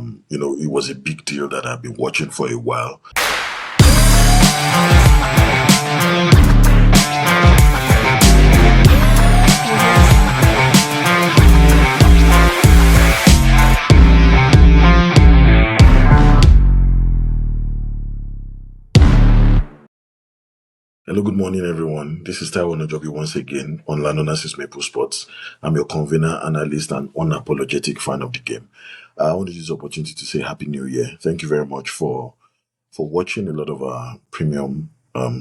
It was a big deal that I've been watching for a while. Hello, good morning, everyone. This is Taiwo Nojobi once again on Landonasis Maple Sports. I'm your convener, analyst, and unapologetic fan of the game. I want to use this opportunity to say Happy New Year. Thank you very much for watching a lot of our premium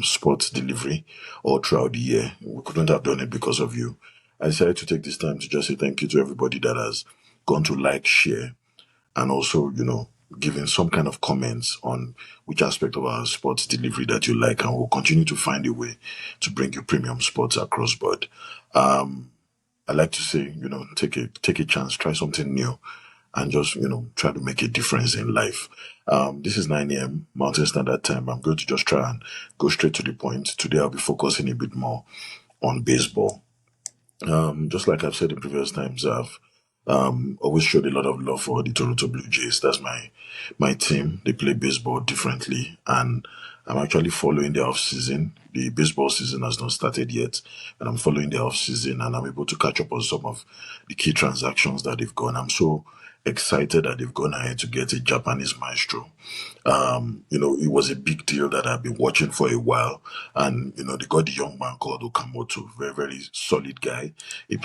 sports delivery all throughout the year. We couldn't have done it because of you. I decided to take this time to just say thank you to everybody that has gone to like, share, and also, giving some kind of comments on which aspect of our sports delivery that you like, and we'll continue to find a way to bring you premium sports across board. I like to say, take a chance, try something new, and just, try to make a difference in life. This is 9 a.m. Mountain Standard Time. I'm going to just try and go straight to the point. Today I'll be focusing a bit more on baseball. Just like I've said in previous times, I've always showed a lot of love for the Toronto Blue Jays. That's my team. They play baseball differently, and I'm actually following the off season. The baseball season has not started yet, and I'm following the off season, and I'm able to catch up on some of the key transactions that they've gone. I'm so excited that they've gone ahead to get a Japanese maestro. It was a big deal that I've been watching for a while. And, they got the young man called Okamoto, very, very solid guy. He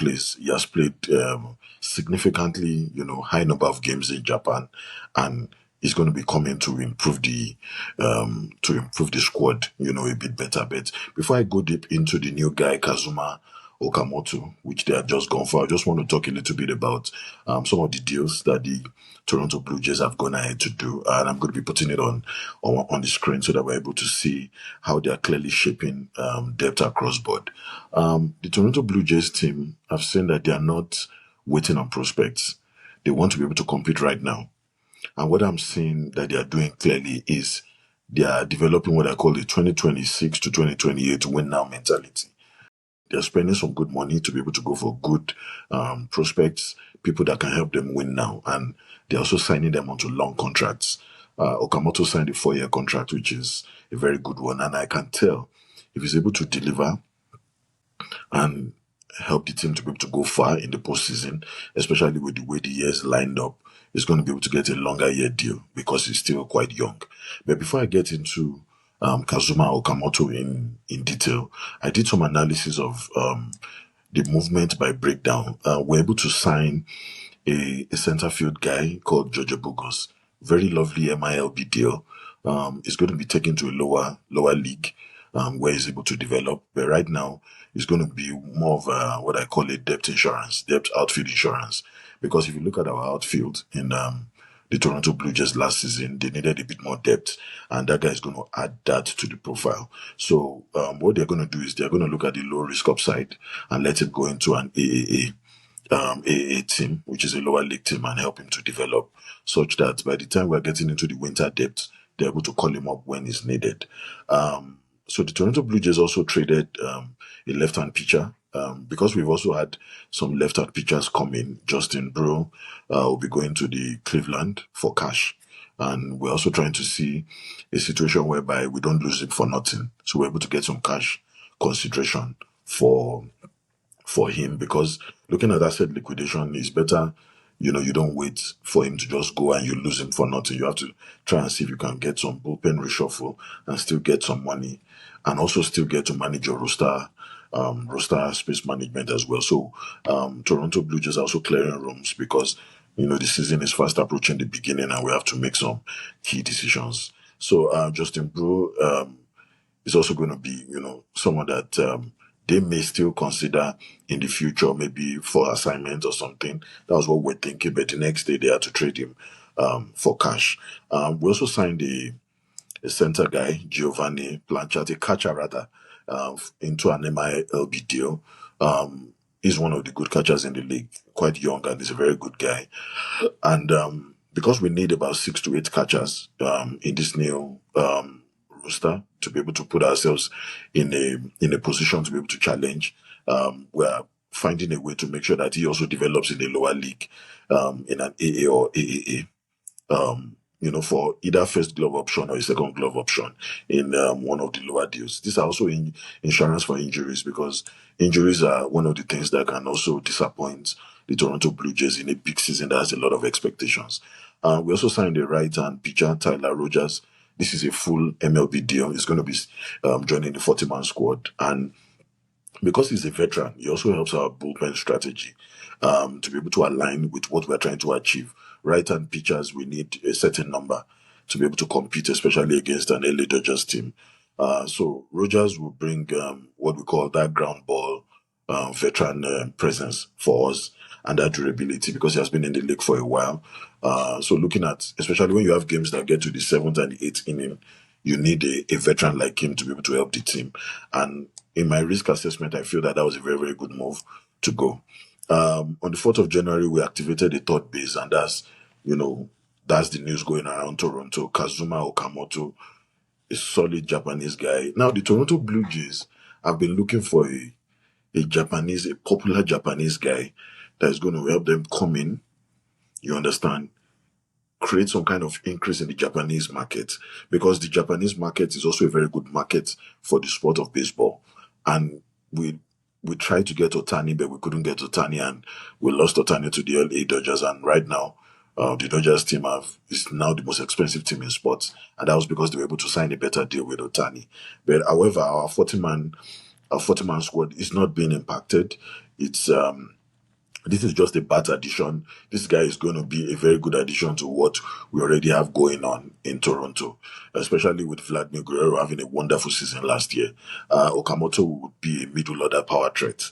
has played significantly, high number of games in Japan, and he's going to be coming to improve the squad, a bit better. But before I go deep into the new guy, Kazuma Okamoto, which they have just gone for, I just want to talk a little bit about some of the deals that the Toronto Blue Jays have gone ahead to do, and I'm going to be putting it on the screen so that we're able to see how they are clearly shaping depth across board. The Toronto Blue Jays team, I've seen that they are not waiting on prospects. They want to be able to compete right now. And what I'm seeing that they are doing clearly is they are developing what I call the 2026 to 2028 win now mentality. They're spending some good money to be able to go for good prospects, people that can help them win now. And they're also signing them onto long contracts. Okamoto signed a 4-year contract, which is a very good one. And I can tell if he's able to deliver and help the team to be able to go far in the postseason, especially with the way the years lined up, he's going to be able to get a longer year deal because he's still quite young. But before I get into Kazuma Okamoto in detail, I did some analysis of the movement by breakdown. We're able to sign a center field guy called George Bugos. Very lovely MILB deal. He's going to be taken to a lower league where he's able to develop. But right now, it's going to be more of what I call a depth outfield insurance. Because if you look at our outfield in the Toronto Blue Jays last season, they needed a bit more depth, and that guy is going to add that to the profile. So what they're going to do is they're going to look at the low risk upside and let him go into an AAA team, which is a lower league team, and help him to develop such that by the time we're getting into the winter depth, they're able to call him up when it's needed. So the Toronto Blue Jays also traded a left-hand pitcher. Because we've also had some left-hand pitchers come in. Justin Brew will be going to the Cleveland for cash. And we're also trying to see a situation whereby we don't lose him for nothing. So we're able to get some cash consideration for him, because looking at asset liquidation is better. You don't wait for him to just go and you lose him for nothing. You have to try and see if you can get some bullpen reshuffle and still get some money, and also still get to manage your roster space management as well. So Toronto Blue Jays are also clearing rooms because the season is fast approaching the beginning and we have to make some key decisions. So Justin Brew is also going to be someone that they may still consider in the future, maybe for assignment or something. That was what we're thinking, but the next day they had to trade him for cash. We also signed a center guy, Giovanni Planchat, a catcher rather, into an MILB deal. He's one of the good catchers in the league, quite young, and he's a very good guy. And because we need about 6 to 8 catchers in this new roster to be able to put ourselves in a position to be able to challenge, we are finding a way to make sure that he also develops in the lower league, in an AA or AAA. for either first glove option or a second glove option in one of the lower deals. These are also insurance for injuries, because injuries are one of the things that can also disappoint the Toronto Blue Jays in a big season that has a lot of expectations. We also signed a right-hand pitcher, Tyler Rogers. This is a full MLB deal. He's going to be joining the 40-man squad. And because he's a veteran, he also helps our bullpen strategy to be able to align with what we're trying to achieve. Right-hand pitchers, we need a certain number to be able to compete, especially against an LA Dodgers team. So Rogers will bring what we call that ground ball veteran presence for us, and that durability, because he has been in the league for a while. So looking at, especially when you have games that get to the 7th and the 8th inning, you need a veteran like him to be able to help the team. And in my risk assessment, I feel that was a very, very good move to go. On the 4th of January, we activated a third base, and that's the news going around Toronto. Kazuma Okamoto, a solid Japanese guy. Now, the Toronto Blue Jays have been looking for a popular Japanese guy that is going to help them come in, you understand, create some kind of increase in the Japanese market, because the Japanese market is also a very good market for the sport of baseball. And we tried to get Otani, but we couldn't get Otani, and we lost Otani to the LA Dodgers. And right now, the Dodgers team is now the most expensive team in sports, and that was because they were able to sign a better deal with Otani. But however, our 40-man squad is not being impacted. This is just a bad addition. This guy is going to be a very good addition to what we already have going on in Toronto, especially with Vladimir Guerrero having a wonderful season last year. Okamoto would be a middle order power threat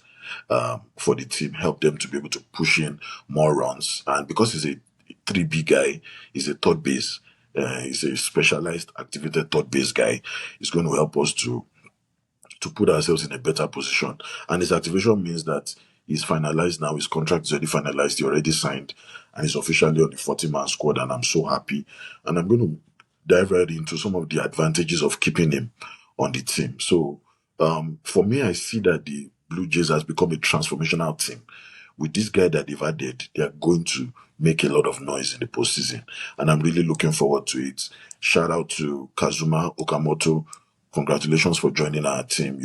for the team, help them to be able to push in more runs. And because he's a 3B guy, he's a third base, he's a specialized activated third base guy, he's going to help us to put ourselves in a better position. And his activation means that he's finalized now. His contract is already finalized. He already signed, and he's officially on the 40-man squad. And I'm so happy. And I'm going to dive right into some of the advantages of keeping him on the team. So, for me, I see that the Blue Jays has become a transformational team. With this guy that they've added, they are going to make a lot of noise in the postseason. And I'm really looking forward to it. Shout out to Kazuma Okamoto. Congratulations for joining our team.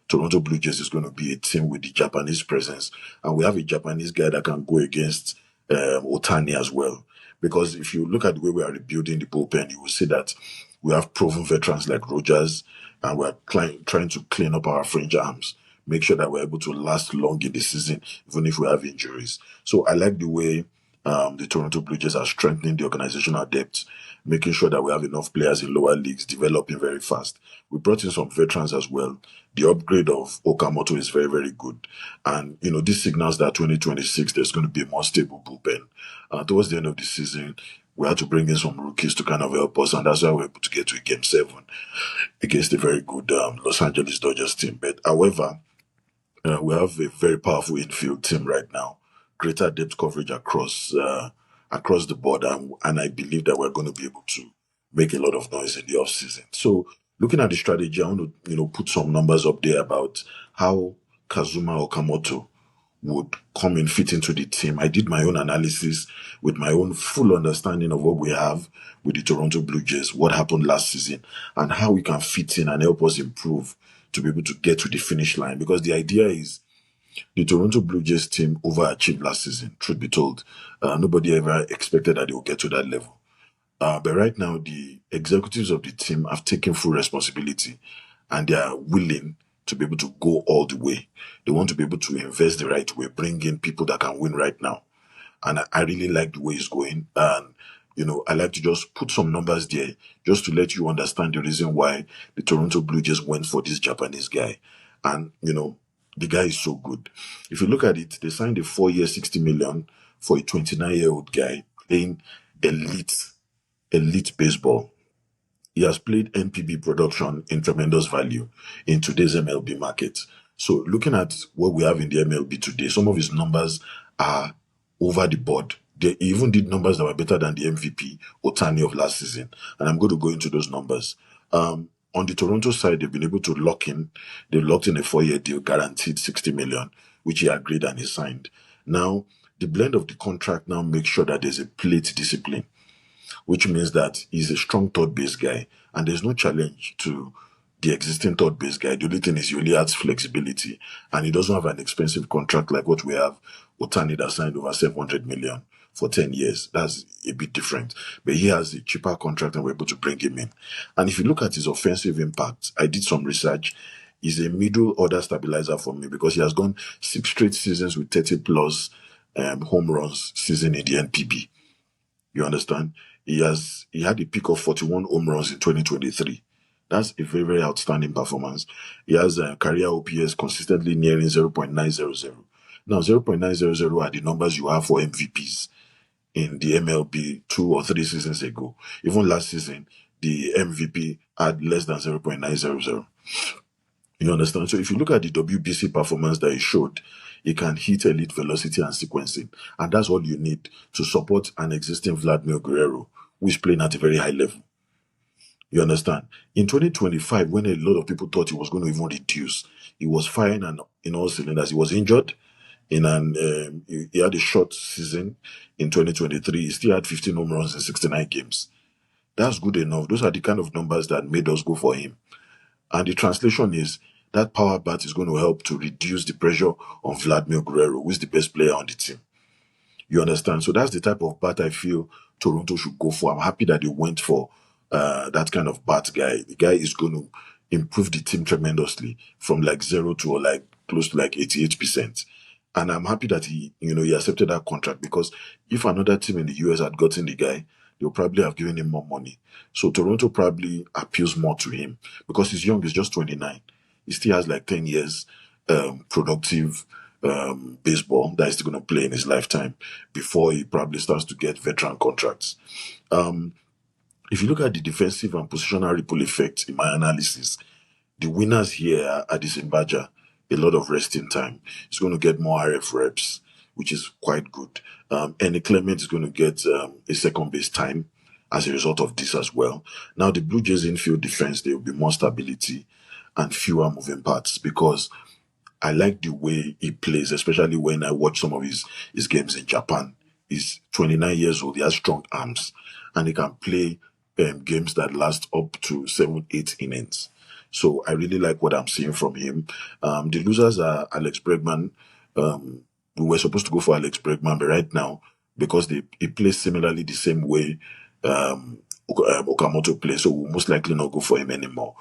Toronto Blue Jays is going to be a team with the Japanese presence, and we have a Japanese guy that can go against Otani as well. Because if you look at the way we are rebuilding the bullpen, you will see that we have proven veterans like Rogers, and we're trying to clean up our fringe arms, make sure that we're able to last long in the season, even if we have injuries. So I like the way the Toronto Blue Jays are strengthening the organizational depth, making sure that we have enough players in lower leagues, developing very fast. We brought in some veterans as well. The upgrade of Okamoto is very, very good. And, this signals that 2026, there's going to be a more stable bullpen. Towards the end of the season, we had to bring in some rookies to kind of help us, and that's why we're able to get to a Game 7 against a very good Los Angeles Dodgers team. But, however, we have a very powerful infield team right now. Greater depth coverage across the board, and I believe that we're going to be able to make a lot of noise in the off season. So, looking at the strategy, I want to put some numbers up there about how Kazuma Okamoto would come and fit into the team. I did my own analysis with my own full understanding of what we have with the Toronto Blue Jays, what happened last season, and how we can fit in and help us improve to be able to get to the finish line. Because the idea is the Toronto Blue Jays team overachieved last season, truth be told. Nobody ever expected that they would get to that level. But right now, the executives of the team have taken full responsibility, and they are willing to be able to go all the way. They want to be able to invest the right way, bring in people that can win right now. And I really like the way it's going. And, I like to just put some numbers there just to let you understand the reason why the Toronto Blue Jays went for this Japanese guy. And, the guy is so good. If you look at it, they signed a 4-year, $60 million for a 29-year-old guy playing elite baseball. He has played NPB production in tremendous value in today's MLB market. So looking at what we have in the MLB today, some of his numbers are over the board. They even did numbers that were better than the MVP Otani of last season. And I'm going to go into those numbers. On the Toronto side, they've been able to locked in a 4-year deal, guaranteed $60 million, which he agreed and he signed. Now, the blend of the contract now makes sure that there's a plate discipline. which means that he's a strong third base guy, and there's no challenge to the existing third base guy. The only thing is he only adds flexibility, and he doesn't have an expensive contract like what we have. Otani that signed over 700 million for 10 years. That's a bit different. But he has a cheaper contract and we're able to bring him in. And if you look at his offensive impact, I did some research. He's a middle order stabilizer for me because he has gone 6 straight seasons with 30 plus home runs season in the NPB. You understand? He had a peak of 41 home runs in 2023. That's a very, very outstanding performance. He has a career OPS consistently nearing 0.900. Now, 0.900 are the numbers you have for MVPs in the MLB 2 or 3 seasons ago. Even last season, the MVP had less than 0.900. You understand? So if you look at the WBC performance that he showed, he can hit elite velocity and sequencing. And that's all you need to support an existing Vladimir Guerrero, who is playing at a very high level. You understand? In 2025, when a lot of people thought he was going to even reduce, he was firing and in all cylinders. He was injured he had a short season in 2023. He still had 15 home runs in 69 games. That's good enough. Those are the kind of numbers that made us go for him. And the translation is that power bat is going to help to reduce the pressure on Vladimir Guerrero, who is the best player on the team. You understand? So that's the type of bat I feel Toronto should go for. I'm happy that they went for that kind of bat guy. The guy is going to improve the team tremendously from like 0 to like close to like 88%. And I'm happy that he accepted that contract, because if another team in the US had gotten the guy, they'll probably have given him more money. So Toronto probably appeals more to him because he's young, he's just 29. He still has like 10 years productive baseball that he's going to play in his lifetime before he probably starts to get veteran contracts. If you look at the defensive and positional ripple effect in my analysis, the winners here are Disembaja, a lot of resting time. He's going to get more RF reps, which is quite good. Any Clement is going to get a second base time as a result of this as well. Now, the Blue Jays infield defense, there will be more stability and fewer moving parts, because I like the way he plays, especially when I watch some of his games in Japan. He's 29 years old, he has strong arms, and he can play games that last up to 7-8 innings. So I really like what I'm seeing from him. The losers are Alex Bregman. We were supposed to go for Alex Bregman, but right now, because he plays similarly the same way Okamoto plays, so we'll most likely not go for him anymore.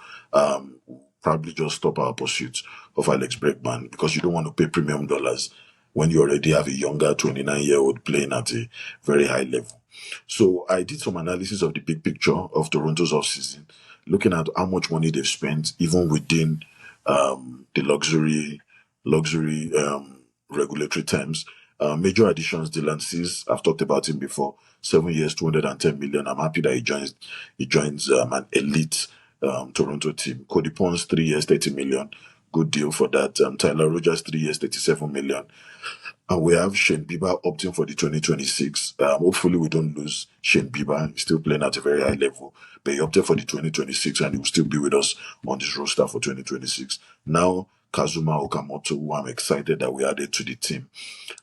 Probably just stop our pursuit of Alex Bregman, because you don't want to pay premium dollars when you already have a younger 29-year-old playing at a very high level. So I did some analysis of the big picture of Toronto's offseason, looking at how much money they've spent, even within the luxury regulatory terms. Major additions, Dylan Cease, I've talked about him before, 7 years, 210 million. I'm happy that he joins an elite Toronto team. Cody Pons, 3 years, 30 million. Good deal for that. Tyler Rogers, 3 years, 37 million. And we have Shane Bieber opting for the 2026. Hopefully we don't lose Shane Bieber. He's still playing at a very high level. But he opted for the 2026 and he will still be with us on this roster for 2026. Now, Kazuma Okamoto, who I'm excited that we added to the team.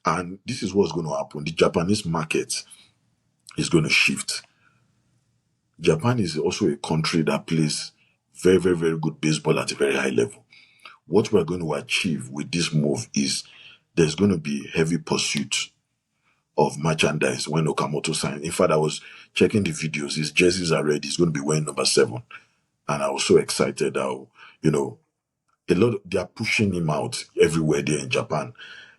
And this is what's going to happen. The Japanese market is going to shift. Japan is also a country that plays very, very, very good baseball at a very high level. What we're going to achieve with this move is there's going to be heavy pursuit of merchandise when Okamoto signs. In fact, I was checking the videos. His jerseys are ready. He's going to be wearing number 7. And I was so excited how, they are pushing him out everywhere there in Japan.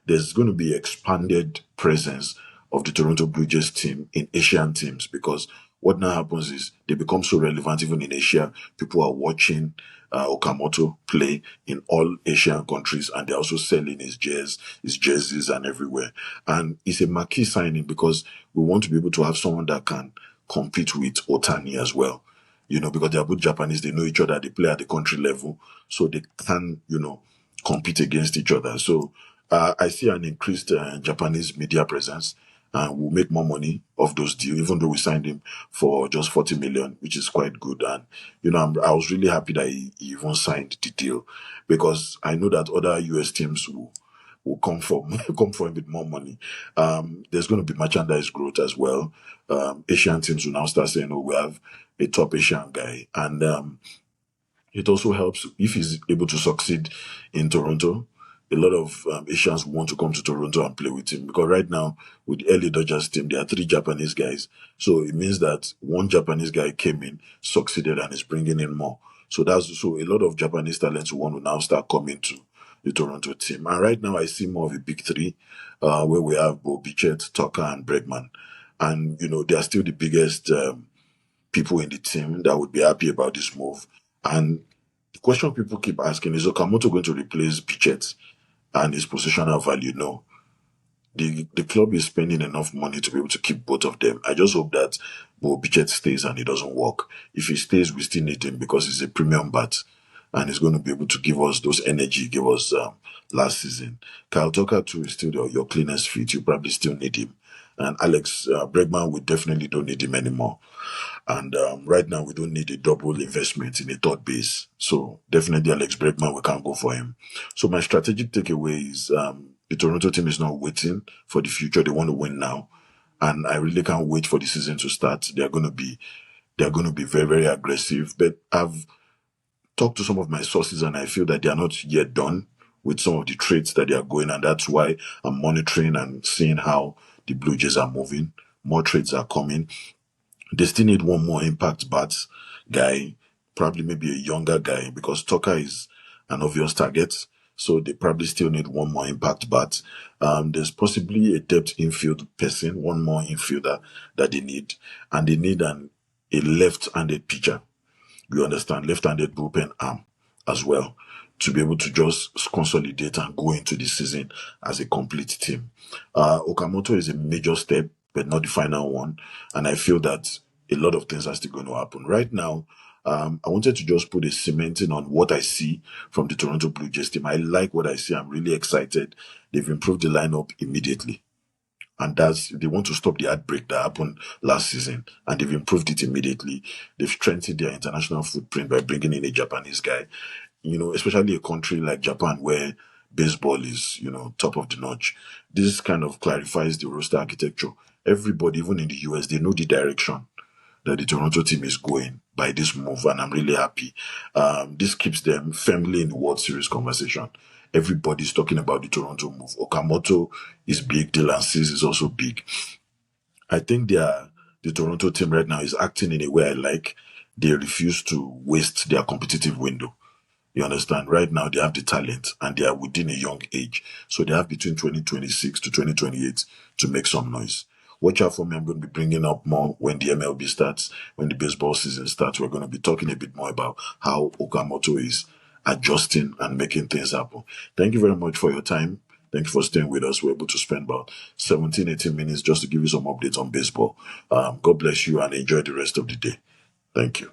There's going to be expanded presence of the Toronto Blue Jays team in Asian teams, because what now happens is they become so relevant even in Asia. People are watching Okamoto play in all Asian countries, and they're also selling his jerseys and everywhere. And it's a marquee signing because we want to be able to have someone that can compete with Otani as well. Because they're both Japanese, they know each other, they play at the country level, so they can, compete against each other. So I see an increased Japanese media presence, and we'll make more money off those deals, even though we signed him for just 40 million, which is quite good. And, I was really happy that he even signed the deal, because I know that other US teams will will come for come for him with more money. There's going to be merchandise growth as well. Asian teams will now start saying, "Oh, we have a top Asian guy," and it also helps if he's able to succeed in Toronto. A lot of Asians want to come to Toronto and play with him because right now with the LA Dodgers team there are three Japanese guys. So it means that one Japanese guy came in, succeeded, and is bringing in more. So a lot of Japanese talents want to now start coming to the Toronto team. And right now I see more of a big three, where we have Bo Bichette, Tucker, and Bregman, and they are still the biggest. People in the team that would be happy about this move. And the question people keep asking is Okamoto going to replace Pichette and his positional value? No. The club is spending enough money to be able to keep both of them. I just hope that Bo Pichette stays and it doesn't work. If he stays, we still need him because he's a premium bat and he's going to be able to give us those energy he gave us last season. Kyle Tucker too is still your cleanest feet. You probably still need him. And Alex Bregman, we definitely don't need him anymore. And right now, we don't need a double investment in a third base. So definitely Alex Bregman, we can't go for him. So my strategic takeaway is the Toronto team is not waiting for the future. They want to win now. And I really can't wait for the season to start. They're going to be very, very aggressive. But I've talked to some of my sources and I feel that they are not yet done with some of the trades that they are going. And that's why I'm monitoring and seeing how the Blue Jays are moving. More trades are coming. They still need one more impact bats guy, probably maybe a younger guy, because Tucker is an obvious target. So they probably still need one more impact bat. There's possibly a depth infield person, one more infielder that they need. And they need a left-handed pitcher. You understand? Left-handed bullpen arm as well to be able to just consolidate and go into the season as a complete team. Okamoto is a major step, but not the final one. And I feel that a lot of things are still going to happen. Right now, I wanted to just put a cementing on what I see from the Toronto Blue Jays team. I like what I see. I'm really excited. They've improved the lineup immediately. And they want to stop the outbreak that happened last season. And they've improved it immediately. They've strengthened their international footprint by bringing in a Japanese guy. Especially a country like Japan where baseball is, top of the notch. This kind of clarifies the roster architecture. Everybody, even in the US, they know the direction that the Toronto team is going by this move, and I'm really happy. This keeps them firmly in the World Series conversation. Everybody's talking about the Toronto move. Okamoto is big. Dylan Cease is also big. I think the Toronto team right now is acting in a way I like. They refuse to waste their competitive window. You understand? Right now, they have the talent and they are within a young age. So they have between 2026 to 2028 to make some noise. Watch out for me. I'm going to be bringing up more when the MLB starts, when the baseball season starts. We're going to be talking a bit more about how Okamoto is adjusting and making things happen. Thank you very much for your time. Thank you for staying with us. We're able to spend about 17, 18 minutes just to give you some updates on baseball. God bless you and enjoy the rest of the day. Thank you.